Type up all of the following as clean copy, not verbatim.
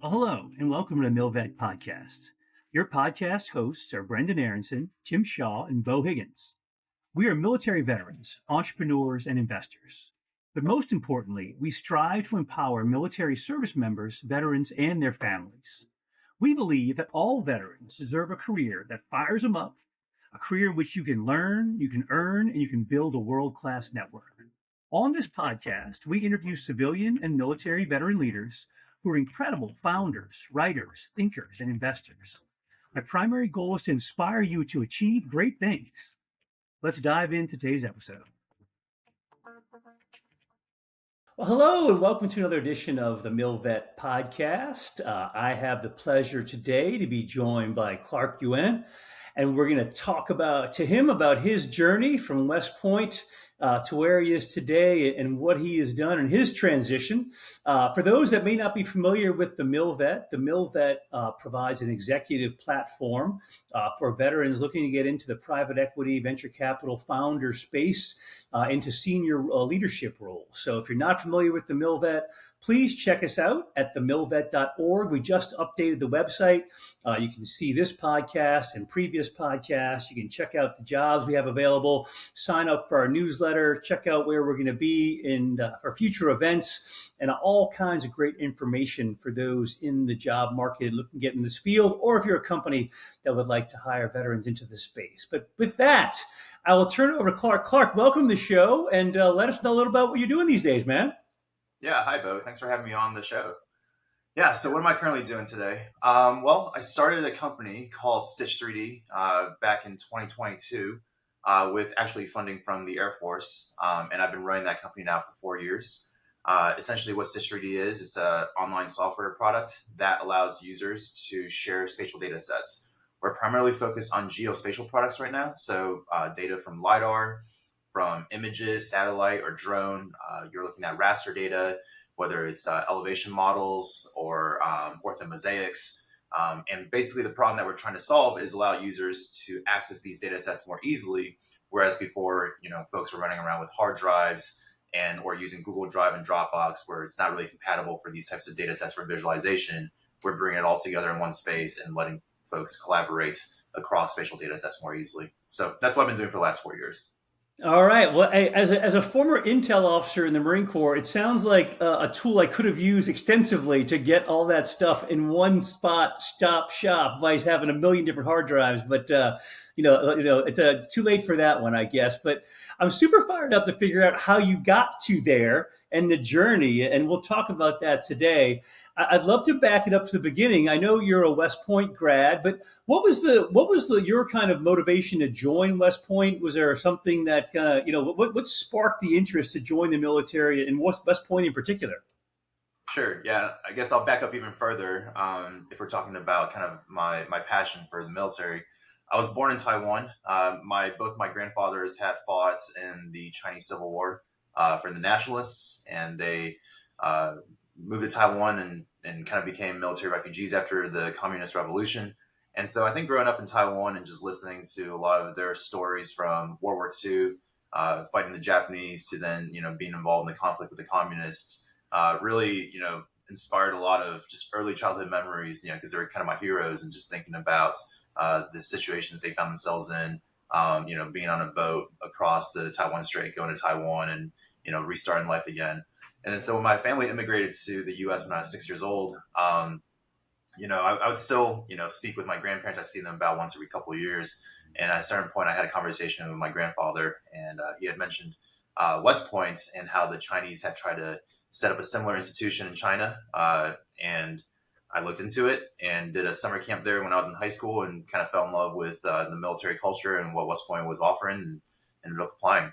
Well, hello, and welcome to the Milvet Podcast. Your podcast hosts are Brendan Aronson, Tim Shaw, and Beau Higgins. We are military veterans, entrepreneurs, and investors. But most importantly, we strive to empower military service members, veterans, and their families. We believe that all veterans deserve a career that fires them up, a career in which you can learn, you can earn, and you can build a world-class network. On this podcast, we interview civilian and military veteran leaders who are incredible founders, writers, thinkers, and investors. My primary goal is to inspire you to achieve great things. Let's dive into today's episode. Well, hello, and welcome to another edition of the Milvet Podcast. I have the pleasure today to be joined by Clark Yuan, and we're going to talk about his journey from West Point to where he is today and what he has done in his transition. For those that may not be familiar with the Milvet provides an executive platform for veterans looking to get into the private equity, venture capital founder space, into senior leadership roles. So if you're not familiar with the Milvet, please check us out at TheMilVet.org. We just updated the website. You can see this podcast and previous podcasts. You can check out the jobs we have available, sign up for our newsletter, check out where we're going to be in our future events, and all kinds of great information for those in the job market looking to get in this field, or if you're a company that would like to hire veterans into the space. But with that, I will turn it over to Clark. Clark, welcome to the show, and let us know a little about what you're doing these days, man. Yeah, hi, Beau. Thanks for having me on the show. Yeah, so what am I currently doing today? Well, I started a company called Stitch3D back in 2022 with actually funding from the Air Force, and I've been running that company now for 4 years. Essentially what Stitch3D is, it's an online software product that allows users to share spatial data sets. We're primarily focused on geospatial products right now, so data from LiDAR, from images, satellite, or drone. You're looking at raster data, whether it's elevation models or orthomosaics. And basically the problem that we're trying to solve is allow users to access these data sets more easily, whereas before, folks were running around with hard drives or using Google Drive and Dropbox, where it's not really compatible for these types of data sets for visualization. We're bringing it all together in one space and letting folks collaborate across spatial data sets more easily. So that's what I've been doing for the last 4 years. All right. Well, as a former intel officer in the Marine Corps, it sounds like a tool I could have used extensively to get all that stuff in one spot, stop shop, vice having a million different hard drives. But it's too late for that one, I guess. But I'm super fired up to figure out how you got to there and the journey, and we'll talk about that today. I'd love to back it up to the beginning. I know you're a West Point grad, but what was your kind of motivation to join West Point? Was there something that what sparked the interest to join the military and West Point in particular? Sure. Yeah, I guess I'll back up even further. If we're talking about kind of my passion for the military, I was born in Taiwan. Both my grandfathers had fought in the Chinese Civil War for the nationalists, and they moved to Taiwan and kind of became military refugees after the Communist Revolution. And so I think growing up in Taiwan and just listening to a lot of their stories from World War II, fighting the Japanese, to then, being involved in the conflict with the communists, really, inspired a lot of just early childhood memories, because they were kind of my heroes, and just thinking about the situations they found themselves in, being on a boat across the Taiwan Strait, going to Taiwan and, restarting life again. And then so when my family immigrated to the U.S. when I was 6 years old, I would still, speak with my grandparents. I see them about once every couple of years. And at a certain point, I had a conversation with my grandfather, and he had mentioned West Point and how the Chinese had tried to set up a similar institution in China. And I looked into it and did a summer camp there when I was in high school, and kind of fell in love with the military culture and what West Point was offering, and ended up applying.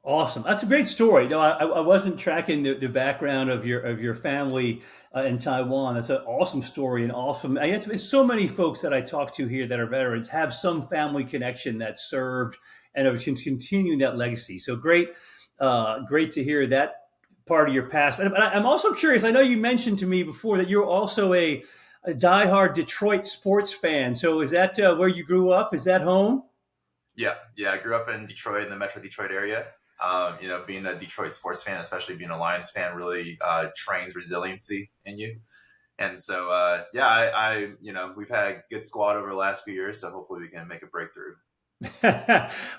Awesome. That's a great story. I wasn't tracking the background of your family in Taiwan. That's an awesome story, and awesome. It's so many folks that I talk to here that are veterans have some family connection that served and are continuing that legacy. So great to hear that part of your past. But I'm also curious. I know you mentioned to me before that you're also a diehard Detroit sports fan. So is that where you grew up? Is that home? Yeah. I grew up in Detroit, in the Metro Detroit area. Being a Detroit sports fan, especially being a Lions fan, really trains resiliency in you. And so, yeah, we've had a good squad over the last few years, so hopefully we can make a breakthrough.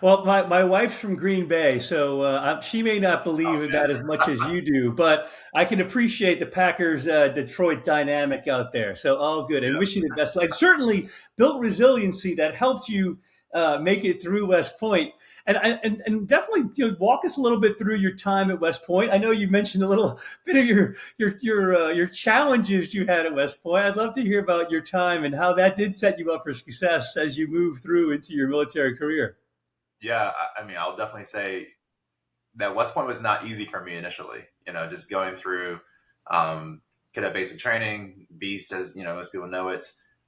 Well, my wife's from Green Bay, so she may not believe Oh in man. that as much as you do, but I can appreciate the Packers Detroit dynamic out there. So all good, and wish you the best. Like certainly built resiliency that helped you make it through West Point. And definitely walk us a little bit through your time at West Point. I know you mentioned a little bit of your challenges you had at West Point. I'd love to hear about your time and how that did set you up for success as you move through into your military career. Yeah, I mean, I'll definitely say that West Point was not easy for me initially. Just going through cadet basic training, Beast, as most people know it,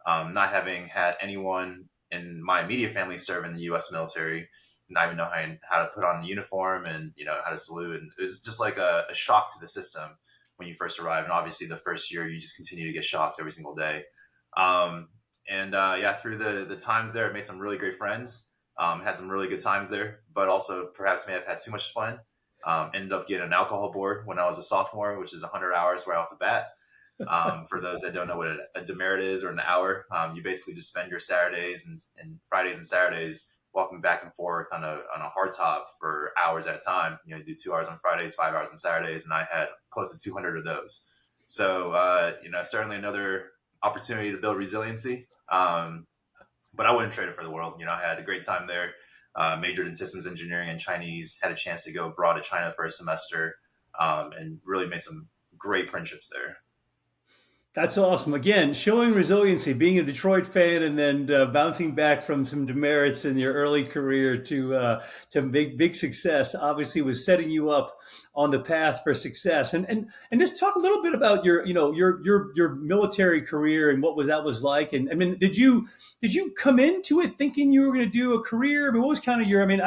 not having had anyone in my immediate family serve in the U.S. military, not even knowing how to put on the uniform and how to salute, and it was just like a shock to the system when you first arrive. And obviously, the first year you just continue to get shocked every single day. And yeah, through the times there, I made some really great friends. Had some really good times there, but also perhaps may have had too much fun. Ended up getting an alcohol board when I was a sophomore, which is 100 hours right off the bat. For those that don't know what a demerit is or an hour, you basically just spend your Saturdays and Fridays and Saturdays walking back and forth on a hardtop for hours at a time. You do 2 hours on Fridays, 5 hours on Saturdays, and I had close to 200 of those. So certainly another opportunity to build resiliency. But I wouldn't trade it for the world. I had a great time there. Majored in systems engineering and Chinese. Had a chance to go abroad to China for a semester, and really made some great friendships there. That's awesome. Again, showing resiliency, being a Detroit fan, and then bouncing back from some demerits in your early career to big success. Obviously, was setting you up on the path for success. And just talk a little bit about your military career and what that was like. And I mean, did you come into it thinking you were going to do a career? I mean, what was kind of your? I mean,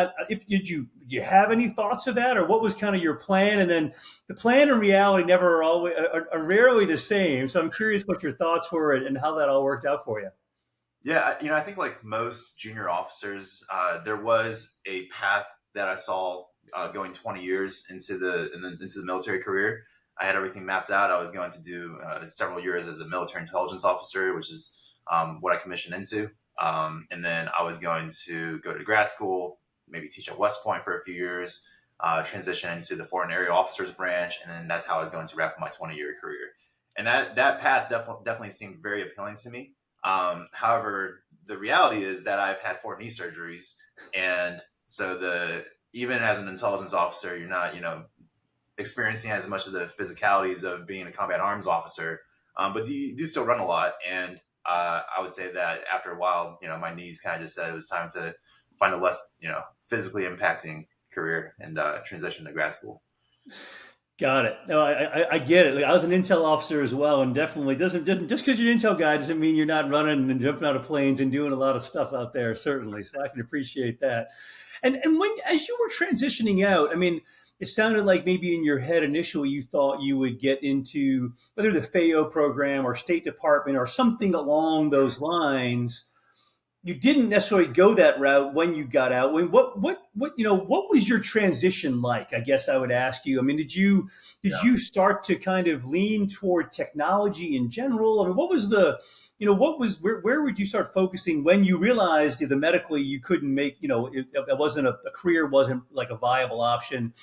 did you have any thoughts of that, or what was kind of your plan? And then the plan and reality never are rarely the same. So I'm curious what your thoughts were and how that all worked out for you. Yeah, I think like most junior officers, there was a path that I saw going 20 years into the military career. I had everything mapped out. I was going to do several years as a military intelligence officer, which is what I commissioned into. And then I was going to go to grad school, maybe teach at West Point for a few years, transition into the foreign area officers branch, and then that's how I was going to wrap up my 20-year career. And that path definitely seemed very appealing to me. However, the reality is that I've had 4 knee surgeries, and so even as an intelligence officer, you're not experiencing as much of the physicalities of being a combat arms officer, but you do still run a lot. And I would say that after a while, my knees kind of just said it was time to find a less physically impacting career and transition to grad school. Got it. No, I get it. Like, I was an intel officer as well, and definitely doesn't just because you're an intel guy doesn't mean you're not running and jumping out of planes and doing a lot of stuff out there. Certainly, so I can appreciate that. And when as you were transitioning out, I mean, it sounded like maybe in your head initially you thought you would get into whether the FAO program or State Department or something along those lines. You didn't necessarily go that route when you got out. What was your transition like? I guess I would ask you. I mean, did you start to kind of lean toward technology in general? I mean, what was where would you start focusing when you realized the medically you couldn't make, it wasn't a career wasn't like a viable option?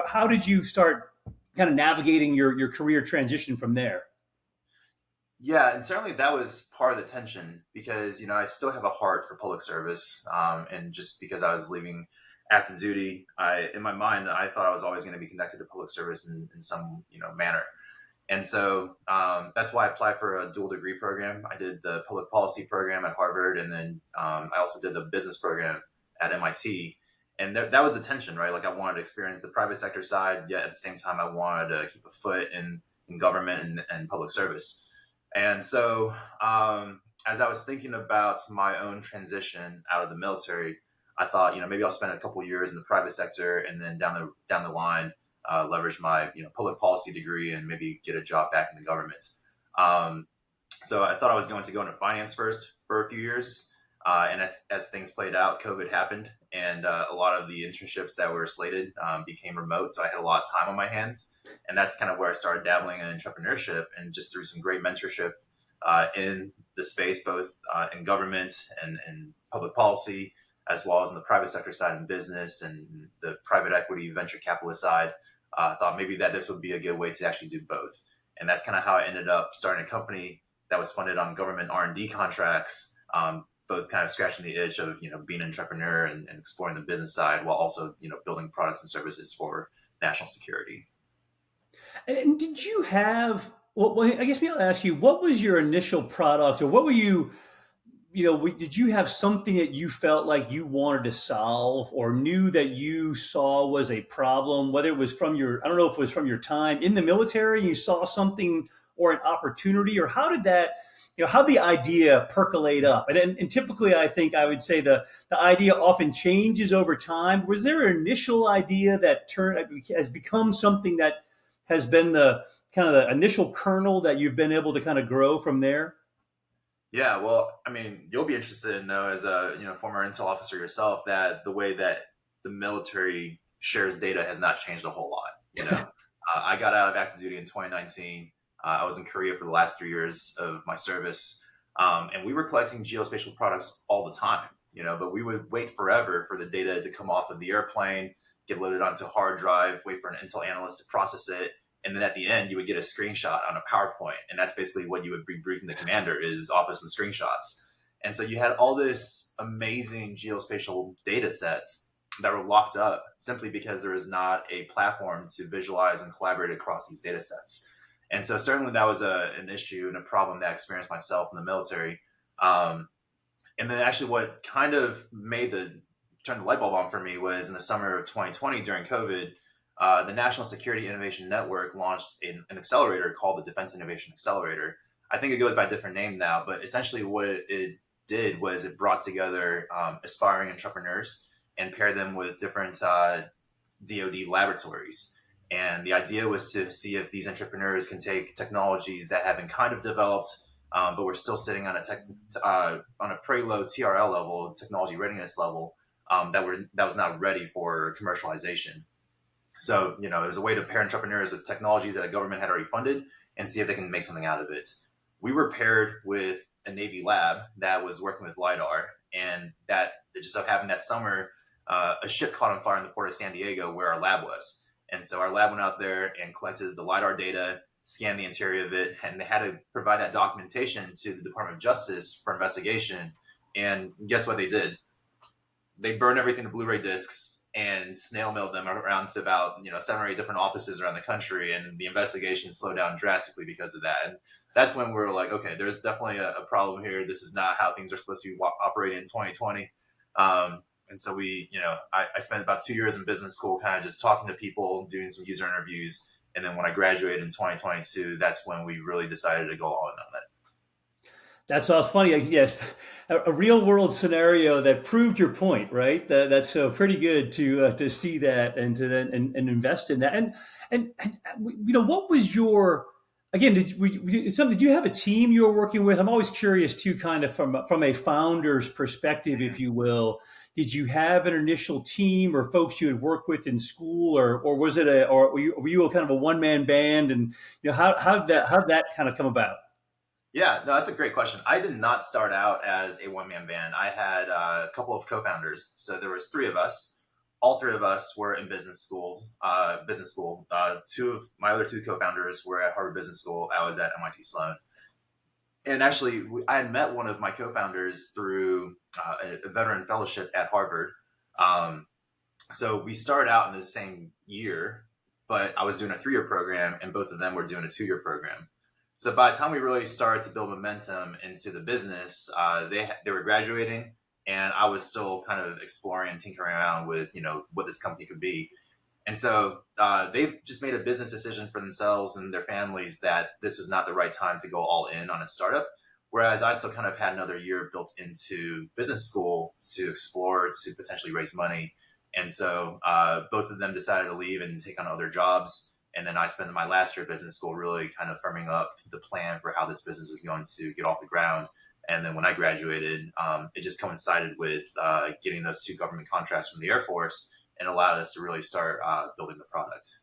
How did you start kind of navigating your career transition from there? Yeah, and certainly that was part of the tension because I still have a heart for public service, and just because I was leaving active duty, in my mind I thought I was always going to be connected to public service in some manner, and so that's why I applied for a dual degree program. I did the public policy program at Harvard, and then I also did the business program at MIT. And that was the tension, right? Like I wanted to experience the private sector side, yet at the same time I wanted to keep a foot in government and public service. And so, as I was thinking about my own transition out of the military, I thought, maybe I'll spend a couple of years in the private sector, and then down the line, leverage my public policy degree and maybe get a job back in the government. So I thought I was going to go into finance first for a few years, And as things played out, COVID happened, and a lot of the internships that were slated became remote. So I had a lot of time on my hands, and that's kind of where I started dabbling in entrepreneurship, and just through some great mentorship in the space, both in government and public policy, as well as in the private sector side in business and the private equity venture capitalist side. I thought maybe that this would be a good way to actually do both. And that's kind of how I ended up starting a company that was funded on government R&D contracts, both kind of scratching the itch of, being an entrepreneur and exploring the business side while also, building products and services for national security. And did you have, well, I guess maybe I'll ask you, what was your initial product, or what were you, did you have something that you felt like you wanted to solve or knew that you saw was a problem, whether it was from I don't know if it was from your time in the military, you saw something or an opportunity, or how did that, how the idea percolate up? And typically I think I would say the idea often changes over time. Was there an initial idea that has become something that has been the kind of the initial kernel that you've been able to kind of grow from there? Yeah, well, I mean, you'll be interested to know, as a former intel officer yourself, that the way that the military shares data has not changed a whole lot. I got out of active duty in 2019. I was in Korea for the last 3 years of my service, and we were collecting geospatial products all the time. But we would wait forever for the data to come off of the airplane, get loaded onto a hard drive, wait for an intel analyst to process it. And then at the end, you would get a screenshot on a PowerPoint. And that's basically what you would be briefing the commander, is off of some screenshots. And so you had all this amazing geospatial data sets that were locked up simply because there is not a platform to visualize and collaborate across these data sets. And so certainly that was an issue and a problem that I experienced myself in the military. And then actually what kind of turned the light bulb on for me was in the summer of 2020 during COVID. The National Security Innovation Network launched an accelerator called the Defense Innovation Accelerator. I think it goes by a different name now, but essentially what it did was it brought together aspiring entrepreneurs and paired them with different DoD laboratories. And the idea was to see if these entrepreneurs can take technologies that have been kind of developed, but we're still sitting on a pretty low TRL level, technology readiness level, that was not ready for commercialization. So, it was a way to pair entrepreneurs with technologies that the government had already funded and see if they can make something out of it. We were paired with a Navy lab that was working with LiDAR, and that it just so happened that summer, a ship caught on fire in the port of San Diego where our lab was. And so our lab went out there and collected the LiDAR data, scanned the interior of it, and they had to provide that documentation to the Department of Justice for investigation. And guess what they did? They burned everything to Blu-ray discs and snail mailed them around to about 7 or 8 different offices around the country, and the investigation slowed down drastically because of that. And that's when we were like, okay, there's definitely a problem here. This is not how things are supposed to be operating in 2020. And so I spent about 2 years in business school, kind of just talking to people, doing some user interviews, and then when I graduated in 2022, that's when we really decided to go all in on it. That's all funny. Yes, a real world scenario that proved your point, right? That's pretty good to see that and to then and invest in that. And what was your, again? Did you have a team you were working with? I'm always curious too, kind of from a founder's perspective, if you will. Did you have an initial team or folks you had worked with in school, or was it were you a kind of a one man band? And how'd that kind of come about? Yeah, no, that's a great question. I did not start out as a one-man band. I had a couple of co-founders. So there was 3 of us. All 3 of us were in business school. Two of my other 2 co-founders were at Harvard Business School. I was at MIT Sloan. And actually, I had met one of my co-founders through a veteran fellowship at Harvard. So we started out in the same year, but I was doing a 3-year program, and both of them were doing a 2-year program. So by the time we really started to build momentum into the business, they were graduating, and I was still kind of exploring and tinkering around with what this company could be. And so they just made a business decision for themselves and their families that this was not the right time to go all in on a startup. Whereas I still kind of had another year built into business school to explore, to potentially raise money. And so both of them decided to leave and take on other jobs. And then I spent my last year of business school really kind of firming up the plan for how this business was going to get off the ground. And then when I graduated, it just coincided with getting those two government contracts from the Air Force and allowed us to really start building the product.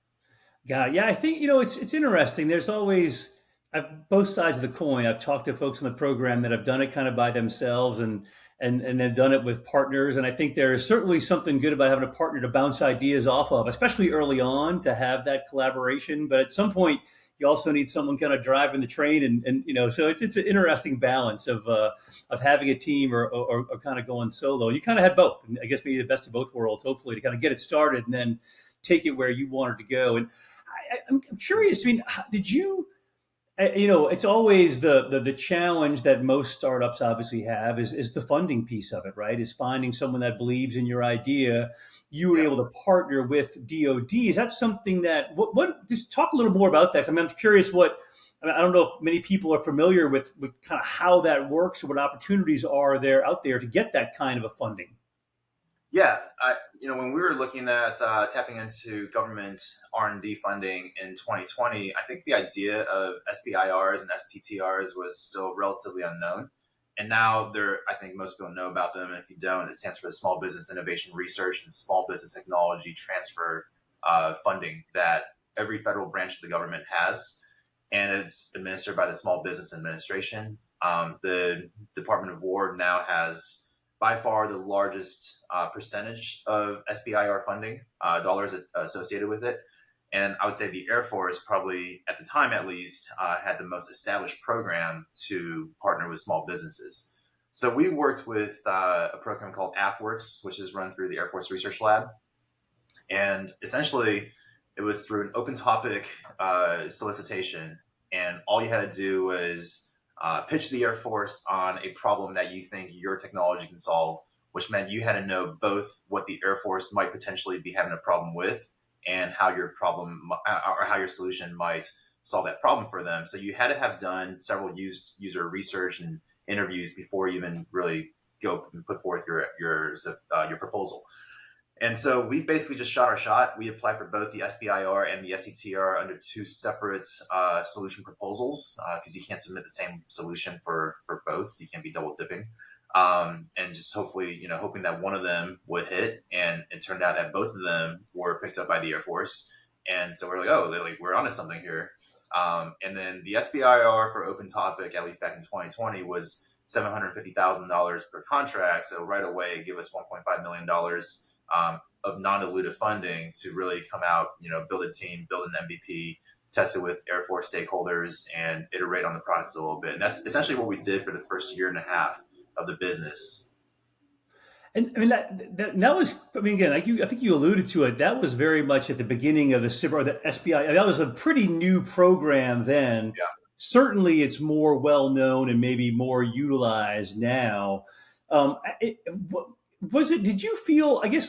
Yeah, I think it's interesting. There's always both sides of the coin. I've talked to folks on the program that have done it kind of by themselves and then done it with partners. And I think there is certainly something good about having a partner to bounce ideas off of, especially early on, to have that collaboration. But at some point, you also need someone kind of driving the train, and so it's an interesting balance of having a team or kind of going solo. And you kind of had both. And I guess maybe the best of both worlds, hopefully, to kind of get it started and then take it where you wanted to go. And I'm curious. I mean, did you? It's always the challenge that most startups obviously have is the funding piece of it, right? Is finding someone that believes in your idea. You were Yeah. able to partner with DoD. Is that something that what? Just talk a little more about that. I mean, I'm curious what. I don't know if many people are familiar with kind of how that works or what opportunities are there out there to get that kind of a funding. Yeah, when we were looking at tapping into government R&D funding in 2020, I think the idea of SBIRs and STTRs was still relatively unknown. And now I think most people know about them. And if you don't, it stands for the Small Business Innovation Research and Small Business Technology Transfer funding that every federal branch of the government has. And it's administered by the Small Business Administration. The Department of War now has by far the largest percentage of SBIR funding dollars associated with it. And I would say the Air Force probably, at the time at least, had the most established program to partner with small businesses. So we worked with a program called AFWorks, which is run through the Air Force Research Lab. And essentially, it was through an open topic solicitation. And all you had to do was pitch the Air Force on a problem that you think your technology can solve, which meant you had to know both what the Air Force might potentially be having a problem with and how your problem or how your solution might solve that problem for them. So you had to have done several user research and interviews before you even really go and put forth your proposal. And so we basically just shot our shot. We applied for both the SBIR and the SETR under two separate solution proposals because you can't submit the same solution for both. You can't be double dipping. And just hopefully, hoping that one of them would hit. And it turned out that both of them were picked up by the Air Force. And so we're like, oh, we're onto something here. And then the SBIR for open topic, at least back in 2020, was $750,000 per contract. So right away, give us $1.5 million of non-dilutive funding to really come out, build a team, build an MVP, test it with Air Force stakeholders, and iterate on the products a little bit. And that's essentially what we did for the first year and a half of the business. And I mean that was, I mean, again, like I think you alluded to it. That was very much at the beginning of the SBIR or the SBI. That was a pretty new program then. Yeah. Certainly, it's more well known and maybe more utilized now. Was it? Did you feel? I guess.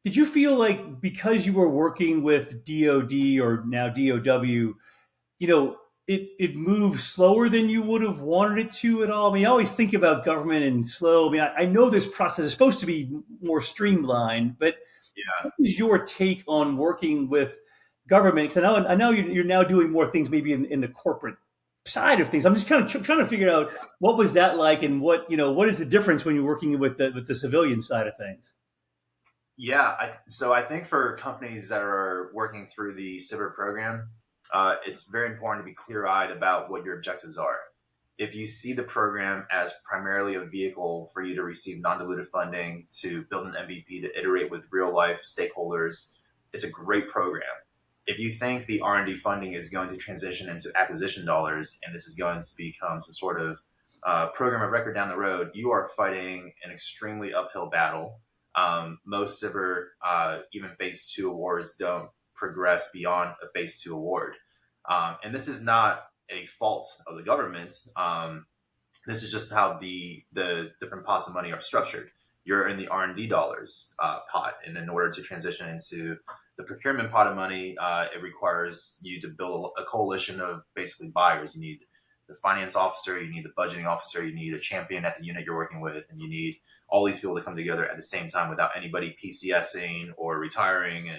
Did you feel like because you were working with DoD or now DOW, it moved slower than you would have wanted it to at all? I mean, I always think about government and slow. I mean, I know this process is supposed to be more streamlined, but Yeah. what is your take on working with government? Because I know you're now doing more things maybe in the corporate side of things. I'm just kind of trying to figure out what was that like, and what is the difference when you're working with the civilian side of things. Yeah. So I think for companies that are working through the CIBR program, it's very important to be clear-eyed about what your objectives are. If you see the program as primarily a vehicle for you to receive non-dilutive funding, to build an MVP, to iterate with real-life stakeholders, it's a great program. If you think the R&D funding is going to transition into acquisition dollars, and this is going to become some sort of program of record down the road, you are fighting an extremely uphill battle. Most CIBR, even phase 2 awards, don't progress beyond a phase 2 award. And this is not a fault of the government. This is just how the different pots of money are structured. You're in the R&D dollars pot, and in order to transition into the procurement pot of money, it requires you to build a coalition of basically buyers. You need the finance officer, you need the budgeting officer, you need a champion at the unit you're working with, and you need all these people to come together at the same time without anybody PCSing or retiring,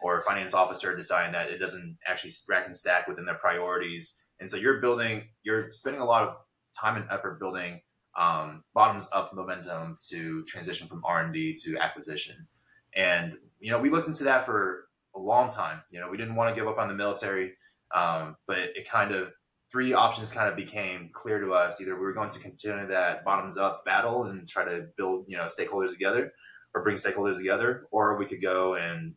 or a finance officer deciding that it doesn't actually rack and stack within their priorities. And so you're spending a lot of time and effort building bottoms up momentum to transition from R&D to acquisition. And, we looked into that for a long time. We didn't want to give up on the military, but it kind of, three options kind of became clear to us. Either we were going to continue that bottoms up battle and try to build, stakeholders together or bring stakeholders together, or we could go and,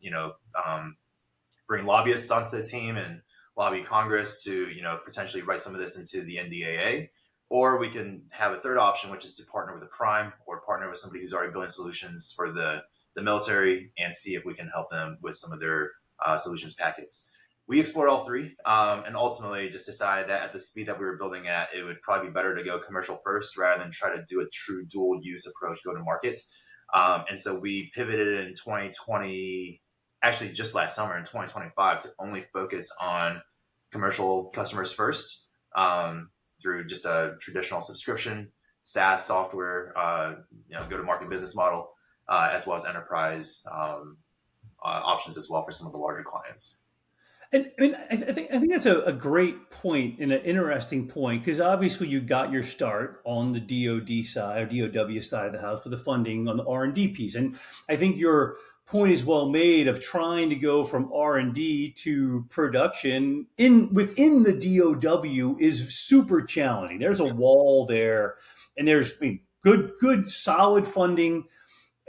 bring lobbyists onto the team and lobby Congress to, potentially write some of this into the NDAA. Or we can have a third option, which is to partner with a prime or partner with somebody who's already building solutions for the military and see if we can help them with some of their solutions packets. We explored all three, and ultimately just decided that at the speed that we were building at, it would probably be better to go commercial first rather than try to do a true dual use approach, go to market. And so we pivoted in 2020, actually just last summer in 2025, to only focus on commercial customers first, through just a traditional subscription, SaaS software, go-to-market business model, as well as enterprise options as well for some of the larger clients. And I mean, I think that's a great point and an interesting point, because obviously you got your start on the DoD side or DoW side of the house for the funding on the R&D piece, and I think your point is well made of trying to go from R&D to production within the DoW is super challenging. There's a wall there, and there's good solid funding.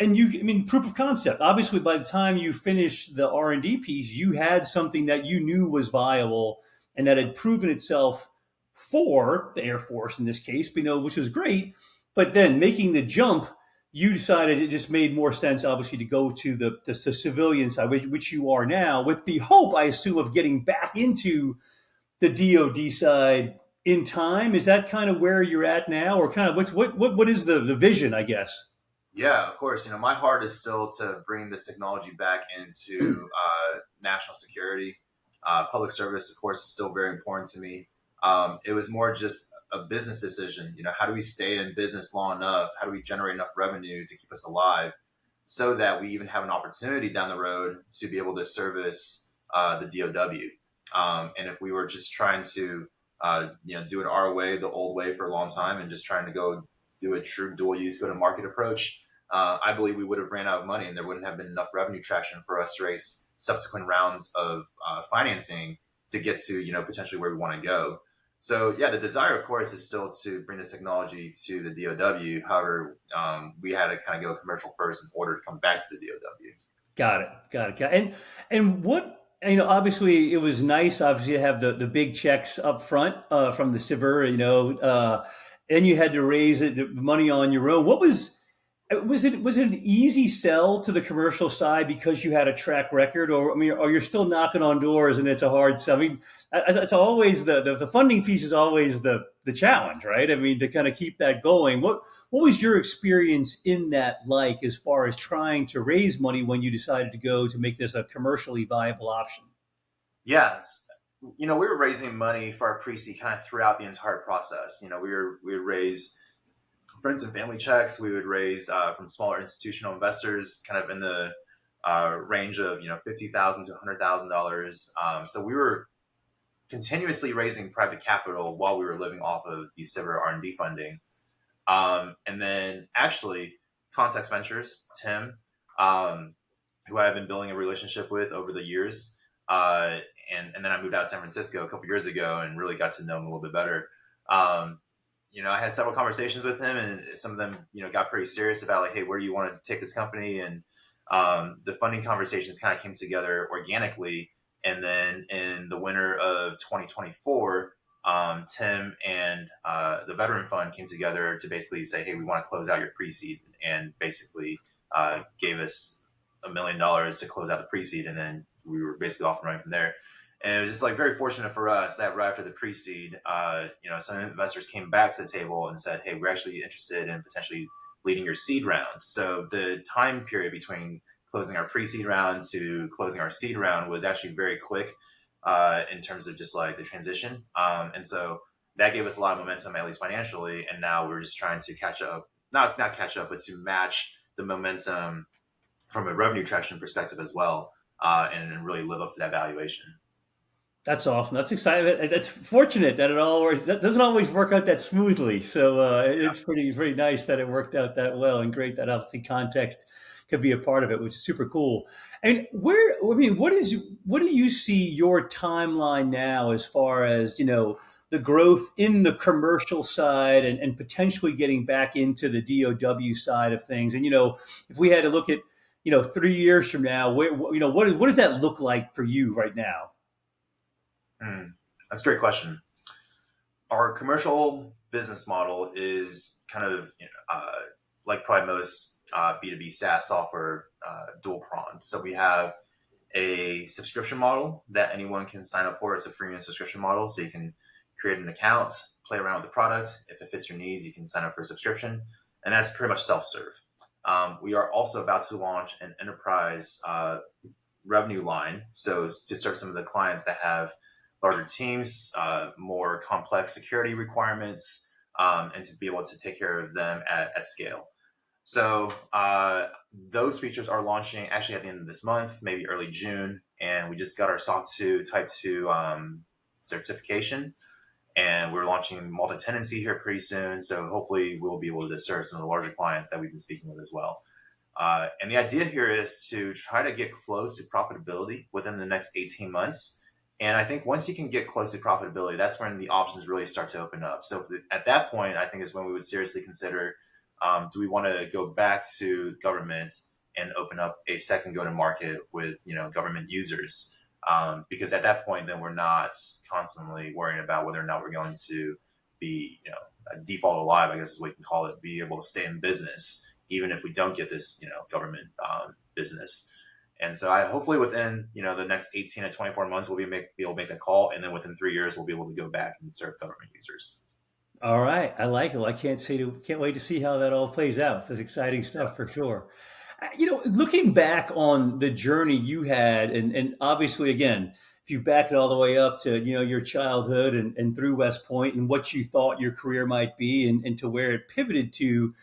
And proof of concept. Obviously, by the time you finished the R&D piece, you had something that you knew was viable and that had proven itself for the Air Force in this case, which was great. But then making the jump, you decided it just made more sense, obviously, to go to the civilian side, which you are now, with the hope, I assume, of getting back into the DoD side in time. Is that kind of where you're at now, or kind of what is the vision, I guess? Yeah, of course. My heart is still to bring this technology back into national security. Public service, of course, is still very important to me. It was more just a business decision. How do we stay in business long enough? How do we generate enough revenue to keep us alive so that we even have an opportunity down the road to be able to service the DOW? And if we were just trying to do it our way, the old way, for a long time, and just trying to go do a true dual use go-to-market approach, I believe we would have ran out of money and there wouldn't have been enough revenue traction for us to raise subsequent rounds of financing to get to, potentially where we want to go. So yeah, the desire, of course, is still to bring this technology to the DOW. However, we had to kind of go commercial first in order to come back to the DOW. Got it. And what, obviously it was nice, obviously, to have the big checks up front from the SBIR, then you had to raise the money on your own. Was it an easy sell to the commercial side because you had a track record, or you're still knocking on doors and it's a hard sell? It's always the funding piece is always the challenge, right? To kind of keep that going. What was your experience in that like, as far as trying to raise money when you decided to go to make this a commercially viable option? Yes. We were raising money for our pre-seed kind of throughout the entire process. We would raise friends and family checks. We would raise from smaller institutional investors, kind of in the range of $50,000 to $100,000. So we were continuously raising private capital while we were living off of the SBIR R&D funding. And then actually, Context Ventures, Tim, who I've been building a relationship with over the years. And then I moved out of San Francisco a couple years ago and really got to know him a little bit better. I had several conversations with him, and some of them, got pretty serious about like, hey, where do you want to take this company? And the funding conversations kind of came together organically. And then in the winter of 2024, Tim and the Veteran Fund came together to basically say, hey, we want to close out your pre-seed, and basically gave us $1 million to close out the pre-seed. And then we were basically off and running from there. And it was just like very fortunate for us that right after the pre-seed, some investors came back to the table and said, hey, we're actually interested in potentially leading your seed round. So the time period between closing our pre-seed round to closing our seed round was actually very quick in terms of just like the transition. And so that gave us a lot of momentum, at least financially. And now we're just trying to catch up, not catch up, but to match the momentum from a revenue traction perspective as well, and really live up to that valuation. That's awesome. That's exciting. That's fortunate that it all works. That doesn't always work out that smoothly. So it's pretty nice that it worked out that well, and great that obviously context could be a part of it, which is super cool. And what do you see your timeline now as far as, the growth in the commercial side and potentially getting back into the DOW side of things? And, if we had to look at, 3 years from now, what does that look like for you right now? That's a great question. Our commercial business model is kind of like probably most B2B SaaS software, dual pronged. So we have a subscription model that anyone can sign up for. It's a freemium subscription model. So you can create an account, play around with the product. If it fits your needs, you can sign up for a subscription. And that's pretty much self-serve. We are also about to launch an enterprise revenue line. So to serve some of the clients that have larger teams, more complex security requirements, and to be able to take care of them at scale. So those features are launching actually at the end of this month, maybe early June. And we just got our SOC 2 Type 2 certification. And we're launching multi-tenancy here pretty soon. So hopefully we'll be able to serve some of the larger clients that we've been speaking with as well. And the idea here is to try to get close to profitability within the next 18 months. And I think once you can get close to profitability, that's when the options really start to open up. So at that point, I think is when we would seriously consider, do we want to go back to government and open up a second go-to-market with, government users? Because at that point, then we're not constantly worrying about whether or not we're going to be, a default alive, I guess is what you can call it, be able to stay in business, even if we don't get this, government business. And so hopefully within, the next 18 to 24 months, we'll be able to make that call. And then within 3 years, we'll be able to go back and serve government users. All right, I like it. Well, I can't wait to see how that all plays out. That's exciting Yeah. stuff for sure. Looking back on the journey you had, and obviously, again, if you back it all the way up to your childhood and through West Point and what you thought your career might be, and to where it pivoted to,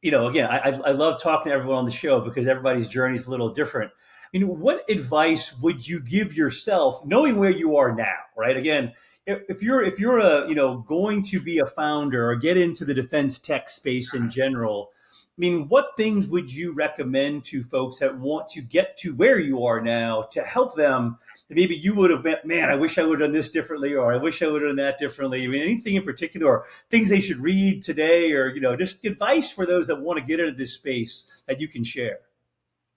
again, I love talking to everyone on the show because everybody's journey is a little different. What advice would you give yourself, knowing where you are now? Right, again, if you're a going to be a founder or get into the defense tech space in general, what things would you recommend to folks that want to get to where you are now to help them? That maybe you would have met, man, I wish I would have done this differently, or I wish I would have done that differently. Anything in particular, or things they should read today, or just advice for those that want to get into this space that you can share.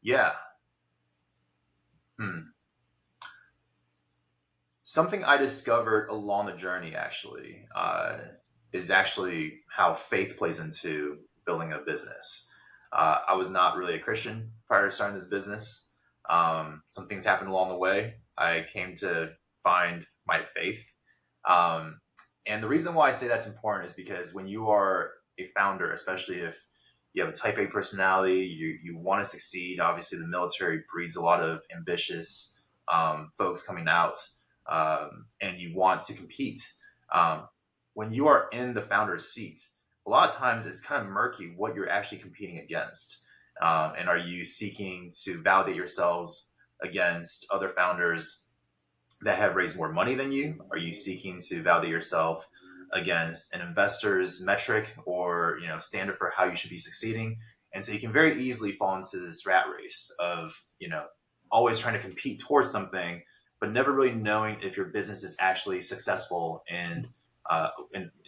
Yeah. Something I discovered along the journey actually is actually how faith plays into building a business. I was not really a Christian prior to starting this business. Some things happened along the way. I came to find my faith. And the reason why I say that's important is because when you are a founder, especially if you have a type A personality, you want to succeed. Obviously, the military breeds a lot of ambitious folks coming out, and you want to compete. When you are in the founder's seat, a lot of times it's kind of murky what you're actually competing against. And are you seeking to validate yourselves against other founders that have raised more money than you? Are you seeking to validate yourself against an investor's metric or standard for how you should be succeeding? And so you can very easily fall into this rat race of always trying to compete towards something, but never really knowing if your business is actually successful in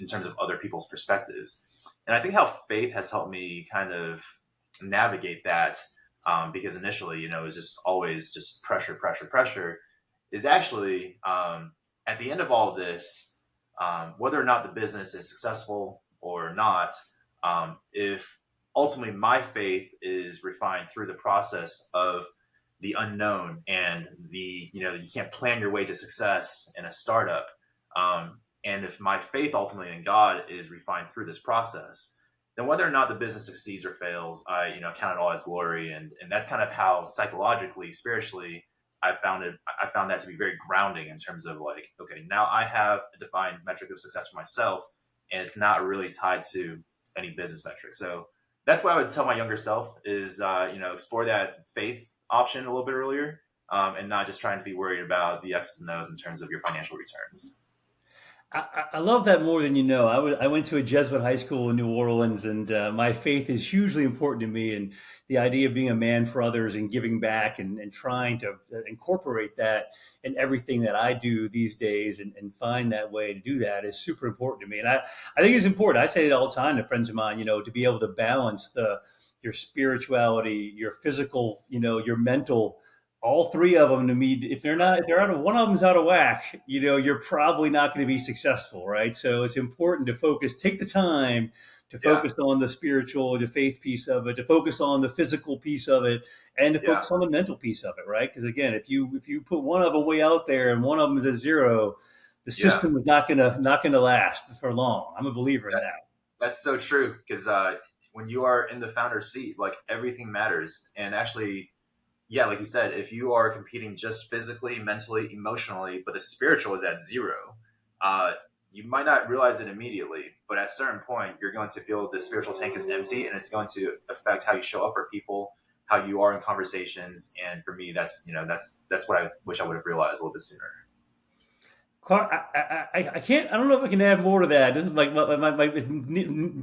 terms of other people's perspectives. And I think how faith has helped me kind of navigate that, because initially, it was just always just pressure, is actually at the end of all of this, whether or not the business is successful or not, if ultimately my faith is refined through the process of the unknown and you can't plan your way to success in a startup. And if my faith ultimately in God is refined through this process, then whether or not the business succeeds or fails, I count it all as glory. And that's kind of how psychologically, spiritually, I found that to be very grounding in terms of like, okay, now I have a defined metric of success for myself, and it's not really tied to any business metric. So that's what I would tell my younger self is, explore that faith option a little bit earlier. and not just trying to be worried about the X's and O's in terms of your financial returns. I love that more than you know. I went to a Jesuit high school in New Orleans, and my faith is hugely important to me. And the idea of being a man for others and giving back and trying to incorporate that in everything that I do these days and find that way to do that is super important to me. And I think it's important. I say it all the time to friends of mine, to be able to balance your spirituality, your physical, your mental. All three of them to me, if they're out of one of them's out of whack, you're probably not going to be successful, right? So it's important to take the time to focus on the spiritual, the faith piece of it, to focus on the physical piece of it, and to focus on the mental piece of it, right? Because again, if you put one of them way out there and one of them is a zero, the system is not gonna last for long. I'm a believer in that. That's so true, because when you are in the founder's seat, like, everything matters. And actually, yeah, like you said, if you are competing just physically, mentally, emotionally, but the spiritual is at zero, you might not realize it immediately, but at a certain point, you're going to feel the spiritual tank is empty, and it's going to affect how you show up for people, how you are in conversations. And for me, that's what I wish I would have realized a little bit sooner. Clark, I can't. I don't know if I can add more to that. This is it's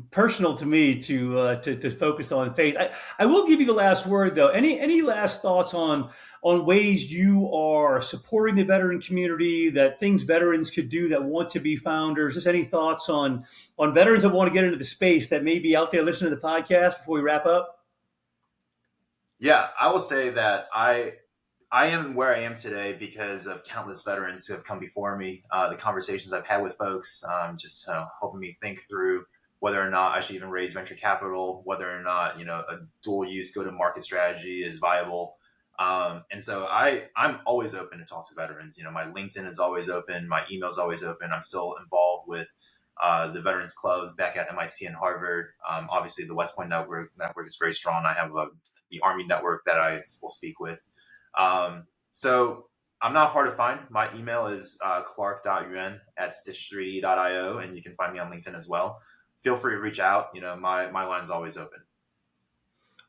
personal to me to focus on faith. I will give you the last word though. Any last thoughts on ways you are supporting the veteran community, that things veterans could do that want to be founders? Just any thoughts on veterans that want to get into the space that may be out there listening to the podcast before we wrap up? Yeah, I will say that I am where I am today because of countless veterans who have come before me. The conversations I've had with folks, just helping me think through whether or not I should even raise venture capital, whether or not a dual use go-to-market strategy is viable. And so I'm always open to talk to veterans. My LinkedIn is always open, my email is always open. I'm still involved with the veterans clubs back at MIT and Harvard. Obviously, the West Point network is very strong. I have the Army network that I will speak with. So I'm not hard to find. My email is clark.yuan at stitch3d.io, and you can find me on LinkedIn as well. Feel free to reach out. My line's always open.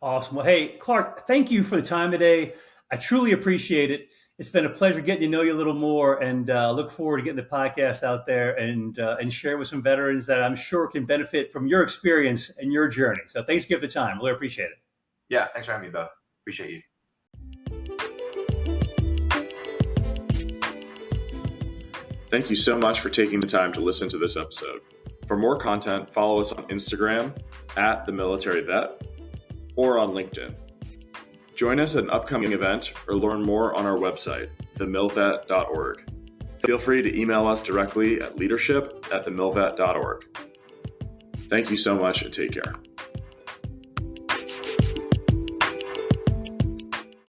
Awesome. Well, hey, Clark, thank you for the time today. I truly appreciate it. It's been a pleasure getting to know you a little more, and look forward to getting the podcast out there and share with some veterans that I'm sure can benefit from your experience and your journey. So thanks for giving the time. Really appreciate it. Yeah, thanks for having me, Beau. Appreciate you. Thank you so much for taking the time to listen to this episode. For more content, follow us on Instagram at TheMilVet or on LinkedIn. Join us at an upcoming event or learn more on our website, TheMilVet.org. Feel free to email us directly at leadership@TheMilVet.org. Thank you so much and take care.